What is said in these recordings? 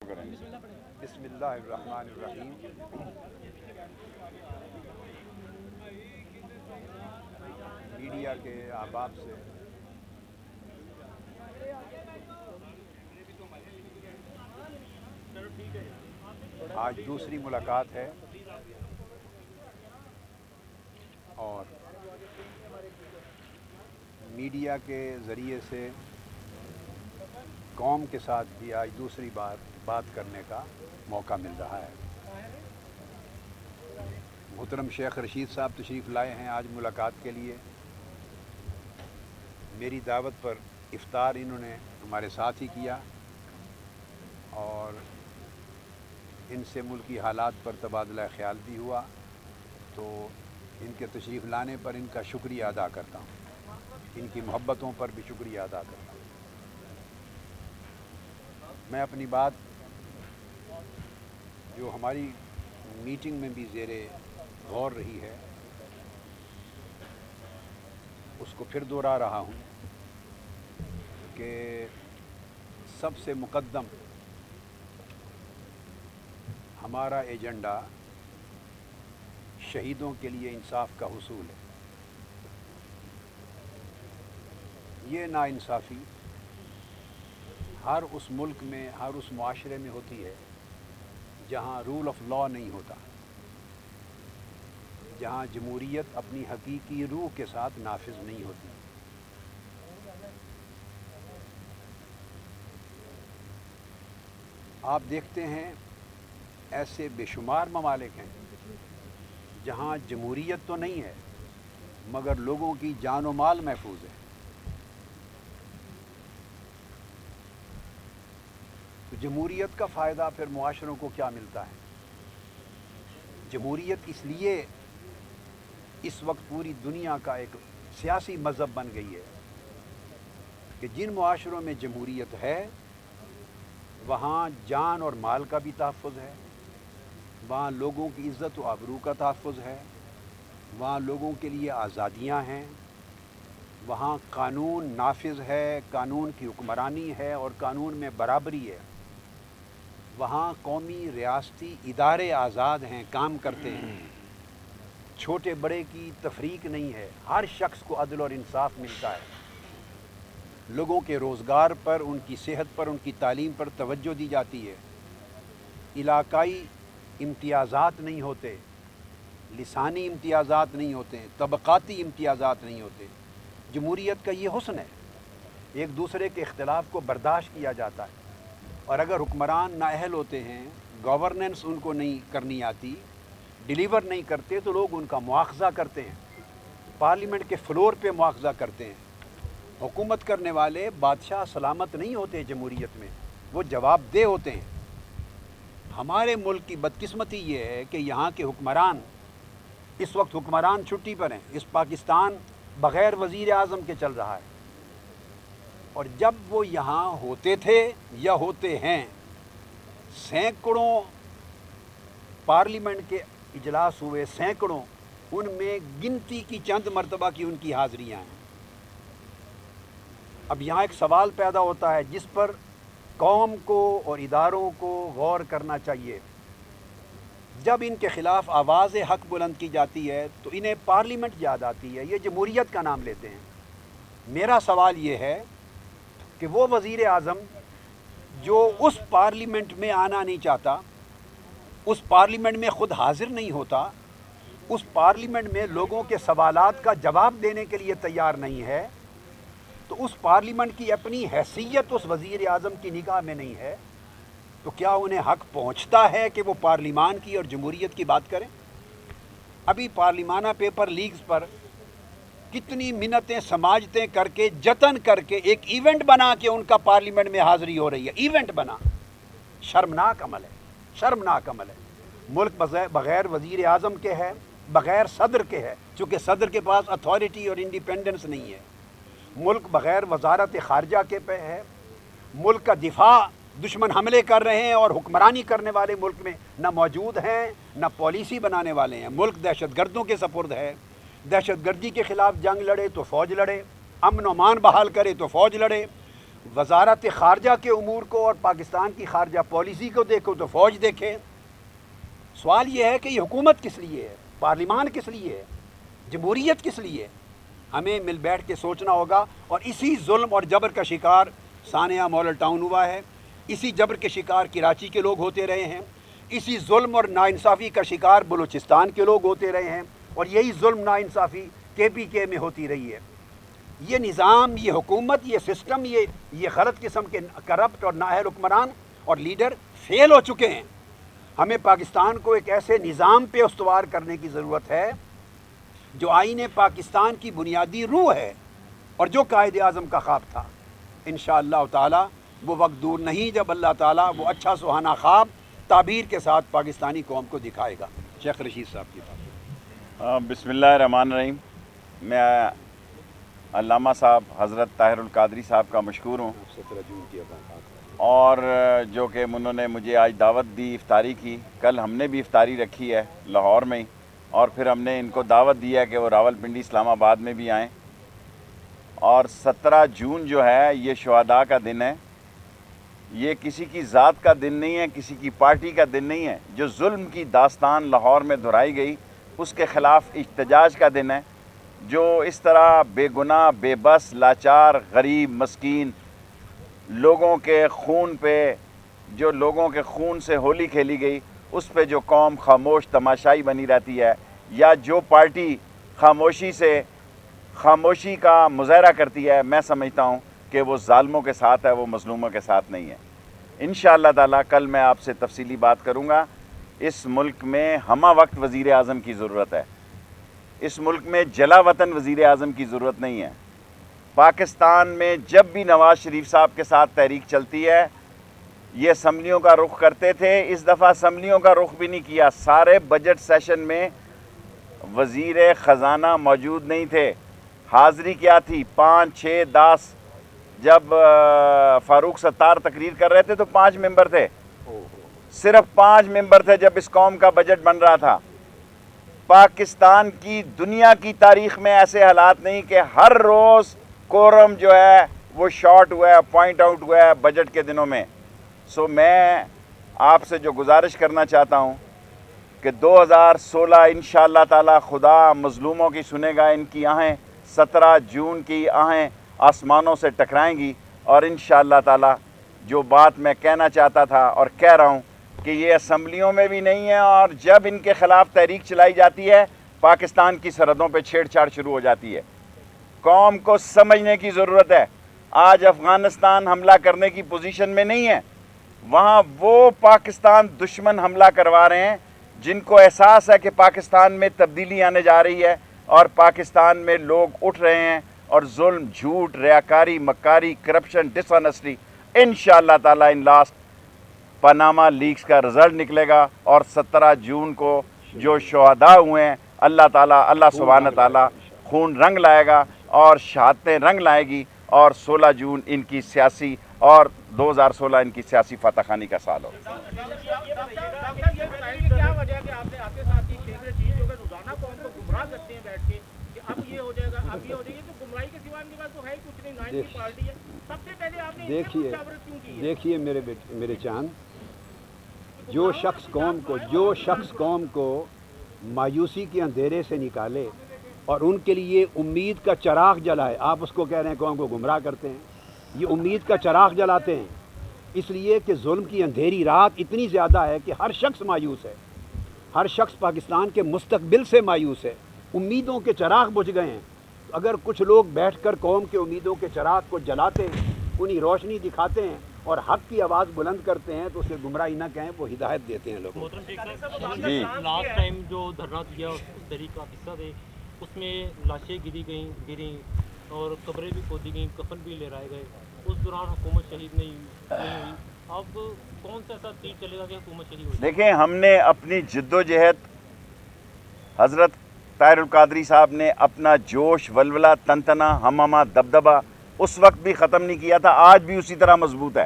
बिस्मिल्लाहिर्रहमानिर्रहीम। मीडिया के अहबाब से आज दूसरी मुलाकात है और मीडिया के ज़रिए से कौम के साथ भी आज दूसरी बार बात करने का मौका मिल रहा है। मोहतरम शेख रशीद साहब तशरीफ़ लाए हैं आज मुलाकात के लिए। मेरी दावत पर इफ्तार इन्होंने हमारे साथ ही किया और इनसे मुल्की हालात पर तबादला ख्याल भी हुआ, तो इनके तशरीफ़ लाने पर इनका शुक्रिया अदा करता हूँ, इनकी मोहब्बतों पर भी शुक्रिया अदा करता हूँ। मैं अपनी बात जो हमारी मीटिंग में भी ज़ेरे गौर रही है उसको फिर दोहरा रहा हूँ कि सबसे मुक़द्दम हमारा एजेंडा शहीदों के लिए इंसाफ का हुसूल है। ये नाइंसाफ़ी हर उस मुल्क में, हर उस मुआशरे में होती है जहाँ रूल ऑफ लॉ नहीं होता, जहाँ जमहूरियत अपनी हकीकी रूह के साथ नाफिज नहीं होती। आप देखते हैं ऐसे बेशुमार ममालिक हैं जहाँ जमहूरियत तो नहीं है मगर लोगों की जान और माल महफूज है। तो जमहूरियत का फ़ायदा फिर मुआशरों को क्या मिलता है? जमहूरियत इसलिए इस वक्त पूरी दुनिया का एक सियासी मज़हब बन गई है कि जिन मुआशरों में जमहूरियत है वहाँ जान और माल का भी तहफ़्फ़ुज़ है, वहाँ लोगों की इज़्ज़त व आबरू का तहफ़्फ़ुज़ है, वहाँ लोगों के लिए आज़ादियाँ हैं, वहाँ कानून नाफिज है, कानून की हुक्मरानी है और कानून में बराबरी है। वहाँ कौमी रियासती इदारे आज़ाद हैं, काम करते हैं, छोटे बड़े की तफरीक नहीं है, हर शख्स को अदल और इंसाफ मिलता है। लोगों के रोज़गार पर, उनकी सेहत पर, उनकी तालीम पर तवज्जो दी जाती है। इलाकाई इम्तियाज़ात नहीं होते, लिसानी इम्तियाज़ात नहीं होते, तबक़ाती इम्तियाज़ात नहीं होते। जमहूरियत का ये हुस्न है, एक दूसरे के इख्तिलाफ़ को बर्दाश्त किया जाता है और अगर हुक्मरान नाअहल होते हैं, गवर्नेंस उनको नहीं करनी आती, डिलीवर नहीं करते, तो लोग उनका मुआख़ज़ा करते हैं, पार्लियामेंट के फ्लोर पे मुआख़ज़ा करते हैं। हुकूमत करने वाले बादशाह सलामत नहीं होते जमहूरियत में, वो जवाबदेह होते हैं। हमारे मुल्क की बदकिस्मती ये है कि यहाँ के हुक्मरान, इस वक्त हुक्मरान छुट्टी पर हैं। इस पाकिस्तान बग़ैर वज़ीर आज़म के चल रहा है और जब वो यहाँ होते थे या होते हैं, सैकड़ों पार्लियामेंट के इजलास हुए, सैकड़ों, उनमें गिनती की चंद मरतबा की उनकी हाज़िरियाँ हैं। अब यहाँ एक सवाल पैदा होता है जिस पर कौम को और इदारों को गौर करना चाहिए। जब इनके ख़िलाफ़ आवाज़ हक़ बुलंद की जाती है तो इन्हें पार्लियामेंट याद आती है, ये जमहूरियत का नाम लेते हैं। मेरा सवाल ये है कि वो वज़ीर आज़म जो उस पार्लियामेंट में आना नहीं चाहता, उस पार्लियामेंट में ख़ुद हाज़िर नहीं होता, उस पार्लियामेंट में लोगों के सवालात का जवाब देने के लिए तैयार नहीं है, तो उस पार्लियामेंट की अपनी हैसियत उस वज़ीर आज़म की निगाह में नहीं है, तो क्या उन्हें हक़ पहुँचता है कि वो पार्लिमान की और जमहूरियत की बात करें? अभी पार्लिमाना पेपर लीक्स पर कितनी मिन्नतें समाजतें करके, जतन करके एक इवेंट बना के उनका पार्लियामेंट में हाज़िरी हो रही है। इवेंट बना, शर्मनाक अमल है, शर्मनाक अमल है। मुल्क बग़ैर वज़ीर आज़म के है, बग़ैर सदर के है, चूँकि सदर के पास अथॉरिटी और इंडिपेंडेंस नहीं है। मुल्क बग़ैर वज़ारत ख़ारजा के पे है। मुल्क का दिफा दुश्मन हमले कर रहे हैं और हुक्मरानी करने वाले मुल्क में न मौजूद हैं, न पॉलिसी बनाने वाले हैं। मुल्क दहशत गर्दों के सपुर्द है। दहशत गर्दी के ख़िलाफ़ जंग लड़े तो फ़ौज लड़े, अमन अमान बहाल करे तो फ़ौज लड़े, وزارت خارجہ کے امور کو اور پاکستان کی خارجہ پالیسی کو دیکھو تو فوج دیکھے. سوال یہ ہے کہ یہ حکومت کس لیے ہے, پارلیمان کس لیے ہے, جمہوریت کس لیے؟ ہمیں مل بیٹھ کے سوچنا ہوگا. اور اسی ظلم اور جبر کا شکار ثانیہ ماڈل ٹاؤن ہوا ہے, اسی جبر کے شکار کراچی کے لوگ ہوتے رہے ہیں, اسی ظلم اور ناانصافی کا شکار بلوچستان کے لوگ ہوتے رہے ہیں, اور یہی ظلم ناانصافی KPK میں ہوتی رہی ہے. یہ نظام, یہ حکومت, یہ سسٹم, یہ غلط قسم کے کرپٹ اور نااہل حکمران اور لیڈر فیل ہو چکے ہیں. ہمیں پاکستان کو ایک ایسے نظام پہ استوار کرنے کی ضرورت ہے جو آئین پاکستان کی بنیادی روح ہے اور جو قائد اعظم کا خواب تھا. انشاءاللہ تعالی وہ وقت دور نہیں جب اللہ تعالیٰ وہ اچھا سہانا خواب تعبیر کے ساتھ پاکستانی قوم کو دکھائے گا. شیخ رشید صاحب کی بات. بسم اللہ الرحمن الرحیم. میں علامہ صاحب حضرت طاہر القادری صاحب کا مشکور ہوں 17 جون کی اور جو کہ انہوں نے مجھے آج دعوت دی افطاری کی. کل ہم نے بھی افطاری رکھی ہے لاہور میں ہی, اور پھر ہم نے ان کو دعوت دی ہے کہ وہ راولپنڈی اسلام آباد میں بھی آئیں. اور 17 جون جو ہے یہ شہداء کا دن ہے. یہ کسی کی ذات کا دن نہیں ہے, کسی کی پارٹی کا دن نہیں ہے. جو ظلم کی داستان لاہور میں دہرائی گئی اس کے خلاف احتجاج کا دن ہے. جو اس طرح بے گناہ, بے بس, لاچار, غریب, مسکین لوگوں کے خون پہ, جو لوگوں کے خون سے ہولی کھیلی گئی اس پہ جو قوم خاموش تماشائی بنی رہتی ہے, یا جو پارٹی خاموشی کا مظاہرہ کرتی ہے, میں سمجھتا ہوں کہ وہ ظالموں کے ساتھ ہے, وہ مظلوموں کے ساتھ نہیں ہے. انشاءاللہ تعالیٰ کل میں آپ سے تفصیلی بات کروں گا. اس ملک میں ہمہ وقت وزیر اعظم کی ضرورت ہے. اس ملک میں جلا وطن وزیر اعظم کی ضرورت نہیں ہے. پاکستان میں جب بھی نواز شریف صاحب کے ساتھ تحریک چلتی ہے یہ اسمبلیوں کا رخ کرتے تھے. اس دفعہ اسمبلیوں کا رخ بھی نہیں کیا. سارے بجٹ سیشن میں وزیر خزانہ موجود نہیں تھے. حاضری کیا تھی؟ 5, 6, 10. جب فاروق ستار تقریر کر رہے تھے تو 5 ممبر تھے, صرف 5 ممبر تھے جب اس قوم کا بجٹ بن رہا تھا. پاکستان کی دنیا کی تاریخ میں ایسے حالات نہیں کہ ہر روز کورم جو ہے وہ شارٹ ہوا ہے, پوائنٹ آؤٹ ہوا ہے بجٹ کے دنوں میں. سو میں آپ سے جو گزارش کرنا چاہتا ہوں کہ 2016 انشاءاللہ تعالی خدا مظلوموں کی سنے گا. ان کی آہیں 17 جون کی آہیں آسمانوں سے ٹکرائیں گی, اور انشاءاللہ تعالی جو بات میں کہنا چاہتا تھا اور کہہ رہا ہوں کہ یہ اسمبلیوں میں بھی نہیں ہے, اور جب ان کے خلاف تحریک چلائی جاتی ہے پاکستان کی سرحدوں پہ چھیڑ چھاڑ شروع ہو جاتی ہے. قوم کو سمجھنے کی ضرورت ہے. آج افغانستان حملہ کرنے کی پوزیشن میں نہیں ہے. وہاں وہ پاکستان دشمن حملہ کروا رہے ہیں جن کو احساس ہے کہ پاکستان میں تبدیلی آنے جا رہی ہے, اور پاکستان میں لوگ اٹھ رہے ہیں, اور ظلم, جھوٹ, ریاکاری, مکاری, کرپشن, ڈس آنیسٹی انشاءاللہ تعالیٰ ان لاسٹ پاناما لیکس کا رزلٹ نکلے گا. اور 17 جون کو جو شہداء ہوئے ہیں اللہ سبحانہ تعالیٰ خون رنگ لائے گا اور شہادتیں رنگ لائے گی. اور 16 جون ان کی سیاسی اور 2016 ان کی سیاسی فتح خانی کا سال ہو. دیکھیے میرے چاند, جو شخص قوم کو مایوسی کے اندھیرے سے نکالے اور ان کے لیے امید کا چراغ جلائے, آپ اس کو کہہ رہے ہیں قوم کو گمراہ کرتے ہیں. یہ امید کا چراغ جلاتے ہیں اس لیے کہ ظلم کی اندھیری رات اتنی زیادہ ہے کہ ہر شخص مایوس ہے. ہر شخص پاکستان کے مستقبل سے مایوس ہے. امیدوں کے چراغ بجھ گئے ہیں. اگر کچھ لوگ بیٹھ کر قوم کے امیدوں کے چراغ کو جلاتے ہیں, انہیں روشنی دکھاتے ہیں اور حق کی آواز بلند کرتے ہیں تو اسے گمراہی نہ کہیں, وہ ہدایت دیتے ہیں لوگوں کو. جی, لاسٹ ٹائم جو دھرنا دیا اس تحریک کا حصہ تھے, اس میں لاشیں گریں اور قبریں بھی کھودی گئیں, کفن بھی لہرائے گئے. اس دوران حکومت شہید نہیں ہوئی. اب کون سا ایسا تیر چلے گا کہ حکومت شہید ہوئی؟ دیکھیں, ہم نے اپنی جد و جہد, حضرت طاہر القادری صاحب نے اپنا جوش, ولولہ, تنتنا, ہمامہ, دبدبہ اس وقت بھی ختم نہیں کیا تھا. آج بھی اسی طرح مضبوط ہے.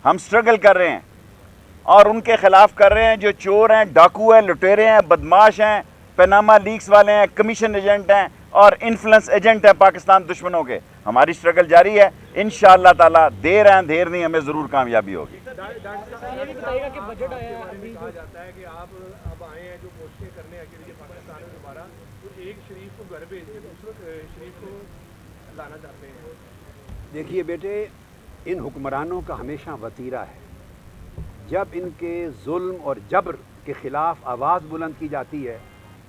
ہم سٹرگل کر رہے ہیں اور ان کے خلاف کر رہے ہیں جو چور ہیں, ڈاکو ہیں, لٹیرے ہیں, بدماش ہیں, پیناما لیکس والے ہیں, کمیشن ایجنٹ ہیں اور انفلوئنس ایجنٹ ہیں پاکستان دشمنوں کے. ہماری سٹرگل جاری ہے. इंशाअल्लाह ताला देर हैं देर नहीं, हमें ज़रूर कामयाबी होगी। ये भी बताइएगा कि बजट आया अभी कहा जाता है कि आप अब आए हैं जो कोशिशें करने के लिए पाकिस्तान में दोबारा, तो एक शरीफ को घर भेज के दूसरे शरीफ को लाना चाहते हैं। देखिए बेटे, इन हुक्मरानों का हमेशा वतीरा है, जब इनके जुल्म और जबर के ख़िलाफ़ आवाज़ बुलंद की जाती है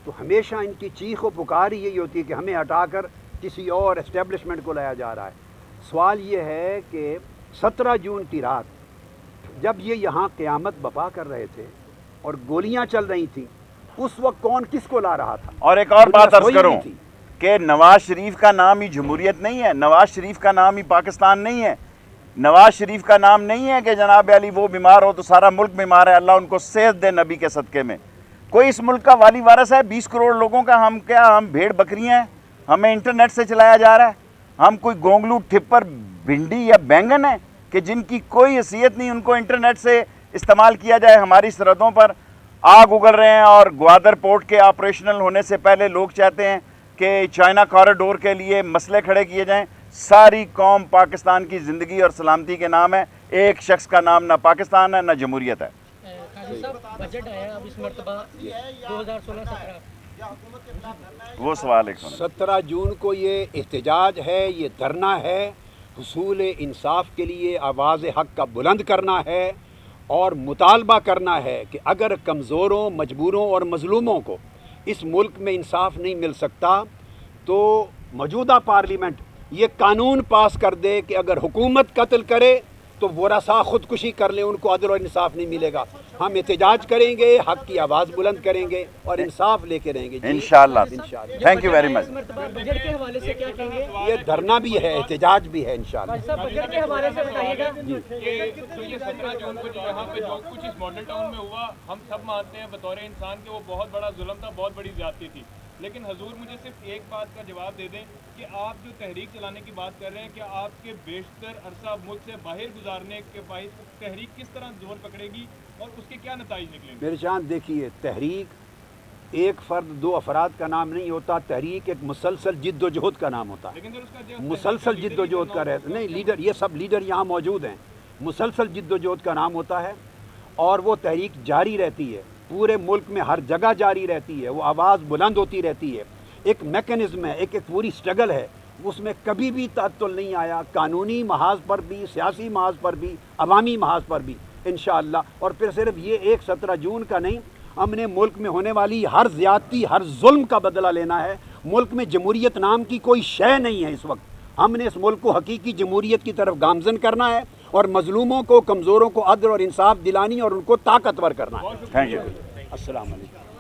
तो हमेशा इनकी चीख व पुकार ही यही होती है कि हमें हटाकर किसी और एस्टेब्लिशमेंट को लाया जा रहा है। सवाल ये है कि 17 जून की रात जब ये यहाँ क़यामत बपा कर रहे थे और गोलियाँ चल रही थी, उस वक्त कौन किसको ला रहा था? और एक और बात दुनिया अर्ज सोई करूं नहीं थी। कि नवाज शरीफ का नाम ही जमहूरियत नहीं है, नवाज शरीफ का नाम ही पाकिस्तान नहीं है, नवाज शरीफ का नाम नहीं है कि जनाब अली वो बीमार हो तो सारा मुल्क बीमार है, अल्लाह उनको सेहत दे नबी के सदक़े में। कोई इस मुल्क का वाली वारस है? 20 करोड़ लोगों का हम क्या, हम भेड़ बकरियां हैं? हमें इंटरनेट से चलाया जा रहा है? हम कोई गोंगलू ठिप्पर भिंडी या बैंगन है कि जिनकी कोई हैसियत नहीं, उनको इंटरनेट से इस्तेमाल किया जाए? हमारी सरहदों पर आग उगल रहे हैं और ग्वादर पोर्ट के ऑपरेशनल होने से पहले लोग चाहते हैं कि चाइना कॉरिडोर के लिए मसले खड़े किए जाएं। सारी कौम पाकिस्तान की ज़िंदगी और सलामती के नाम है, एक शख्स का नाम ना पाकिस्तान है ना जमहूरियत है। काजी साहब, बजट आया अब इस मरतबा 2016-17, वो सवाल एक सुनो। 17 जून को ये एहतजाज है, ये धरना है, हुसूल इंसाफ के लिए आवाज़ हक़ का बुलंद करना है और मुतालबा करना है कि अगर कमज़ोरों, मजबूरों और मज़लूमों को इस मुल्क में इंसाफ नहीं मिल सकता तो मौजूदा पार्लियामेंट ये कानून पास कर दे कि अगर हुकूमत कत्ल करे तो वरसा ख़ुदकुशी कर ले, उनको अदल और इंसाफ नहीं मिलेगा। हम एहतजाज करेंगे, हक़ की आवाज़ बुलंद करेंगे और इंसाफ लेके रहेंगे जी, इंशाअल्लाह। इंशाअल्लाह। Thank you very much. इस मरतबा बजट के हवाले से क्या कहेंगे? ये धरना भी है, एहतजाज भी है इंशाअल्लाह। काजी साहब, बजट के हवाले से बताइएगा। ये 17 जून को जो यहाँ पे जो कुछ इस मॉडल टाउन में हुआ, हम सब मानते हैं बतौर इंसान के वो बहुत बड़ा जुल्म था, बहुत बड़ी ज्यादती थी। लेकिन हजूर मुझे सिर्फ एक बात का जवाब दे दें कि आप जो तहरीक चलाने की बात कर रहे हैं, क्या आपके बेशतर अरसा मुल्क से बाहर गुजारने के बाइस तहरीक किस तरह जोर पकड़ेगी और उसके क्या नतीजे निकलेंगे? मेरे चांद देखिए, तहरीक एक फ़र्द, दो अफराद का नाम नहीं होता, तहरीक एक मुसलसल जिद्दोजहद का नाम होता है। लेकिन सर उसका जो मुसलसल जिद्दोजहद का रहता नहीं, लीडर, ये सब लीडर यहाँ मौजूद हैं, मुसलसल जिद्दोजहद का नाम होता है और वो तहरीक जारी रहती है, पूरे मुल्क में हर जगह जारी रहती है, वो आवाज़ बुलंद होती रहती है। एक मैकेनिज़्म है, एक पूरी स्ट्रगल है, उसमें कभी भी तातुल नहीं आया, कानूनी महाज पर भी, सियासी महाज पर भी, अवामी महाज पर भी, इंशाअल्लाह। और फिर सिर्फ ये एक 17 जून का नहीं, हमने मुल्क में होने वाली हर ज़्यादती, हर जुल्म का बदला लेना है। मुल्क में जमहूरियत नाम की कोई शय नहीं है इस वक्त। हमने इस मुल्क को हकीकी जमहूरियत की तरफ गामजन करना है और मजलूमों को, कमज़ोरों को अदल और इंसाफ दिलानी और उनको ताकतवर करना है। Thank you. अस्सलाम वालेकुम।